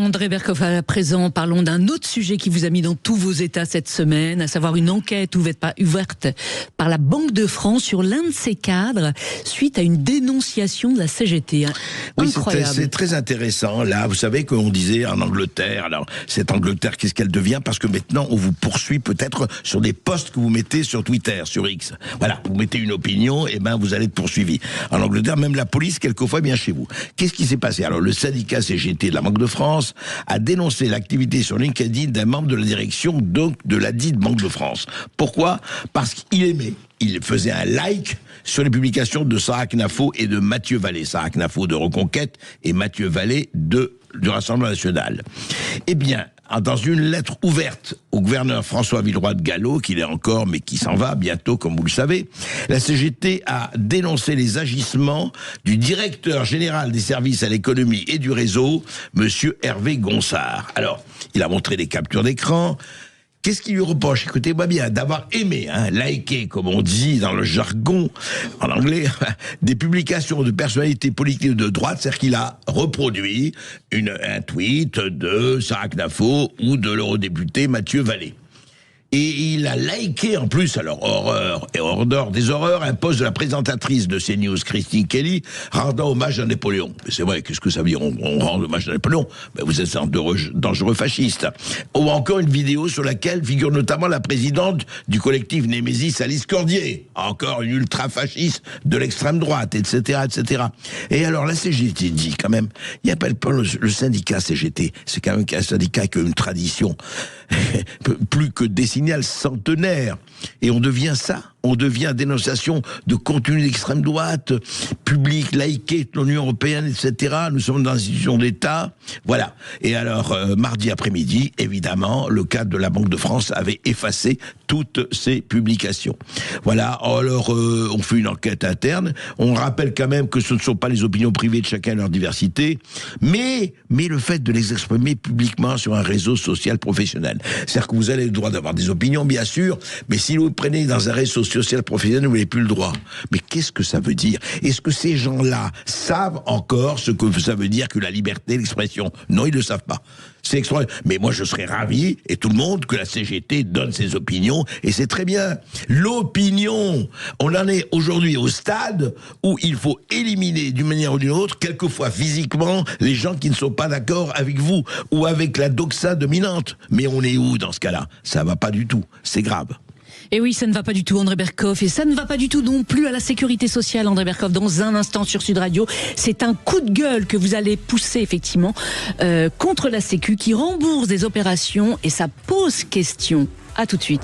André Berkoff, à présent, parlons d'un autre sujet qui vous a mis dans tous vos états cette semaine, à savoir une enquête ouverte par la Banque de France sur l'un de ses cadres suite à une dénonciation de la CGT. Oui, incroyable. C'est très intéressant. Là, vous savez qu'on disait en Angleterre, alors cette Angleterre, qu'est-ce qu'elle devient? Parce que maintenant, on vous poursuit peut-être sur des posts que vous mettez sur Twitter, sur X. Voilà, vous mettez une opinion, et ben vous allez être poursuivi. En Angleterre, même la police, quelquefois, vient chez vous. Qu'est-ce qui s'est passé? Alors, le syndicat CGT de la Banque de France a dénoncé l'activité sur LinkedIn d'un membre de la direction donc de la dite Banque de France. Pourquoi? Parce il faisait un like sur les publications de Sarah Knafo et de Mathieu Vallée. Sarah Knafo de Reconquête et Mathieu Vallée du Rassemblement National. Eh bien, dans une lettre ouverte au gouverneur François Villeroy de Galhau, qu'il est encore, mais qui s'en va bientôt, comme vous le savez, la CGT a dénoncé les agissements du directeur général des services à l'économie et du réseau, monsieur Hervé Gonsard. Alors, il a montré des captures d'écran. Qu'est-ce qu'il lui reproche? Écoutez-moi bien, d'avoir aimé, liké, comme on dit dans le jargon en anglais, des publications de personnalités politiques de droite, c'est-à-dire qu'il a reproduit un tweet de Sarah Knafo ou de l'eurodéputé Mathieu Vallée. Et il a liké en plus, alors horreur et hors des horreurs, un post de la présentatrice de CNews, Christine Kelly, rendant hommage à Napoléon. Mais c'est vrai, qu'est-ce que ça veut dire, on rend hommage à Napoléon? Ben vous êtes un dangereux fasciste. Ou encore une vidéo sur laquelle figure notamment la présidente du collectif Némésis, Alice Cordier, encore une ultra-fasciste de l'extrême droite, etc., etc. Et alors la CGT dit quand même, il appelle pas le syndicat CGT, c'est quand même un syndicat qui a une tradition plus que des signal centenaire. Et on devient ça. On devient dénonciation de contenu d'extrême droite, public, liké, de l'Union européenne, etc. Nous sommes dans une institution d'État. Voilà. Et alors, mardi après-midi, évidemment, le cadre de la Banque de France avait effacé toutes ces publications. Voilà. Alors, on fait une enquête interne. On rappelle quand même que ce ne sont pas les opinions privées de chacun leur diversité, mais le fait de les exprimer publiquement sur un réseau social professionnel. C'est-à-dire que vous avez le droit d'avoir des opinions, bien sûr, mais si vous prenez dans un réseau social professionnel, vous n'avez plus le droit. Mais qu'est-ce que ça veut dire? Est-ce que ces gens-là savent encore ce que ça veut dire que la liberté d'expression? Non, ils ne le savent pas. C'est extraordinaire. Mais moi, je serais ravi, et tout le monde, que la CGT donne ses opinions, et c'est très bien. L'opinion, on en est aujourd'hui au stade où il faut éliminer d'une manière ou d'une autre, quelquefois physiquement, les gens qui ne sont pas d'accord avec vous, ou avec la doxa dominante. Mais on est où dans ce cas-là? Ça va pas du tout. C'est grave. Et oui, ça ne va pas du tout, André Berkoff, et ça ne va pas du tout non plus à la sécurité sociale, André Berkoff. Dans un instant sur Sud Radio, c'est un coup de gueule que vous allez pousser effectivement contre la Sécu qui rembourse des opérations, et ça pose question. À tout de suite.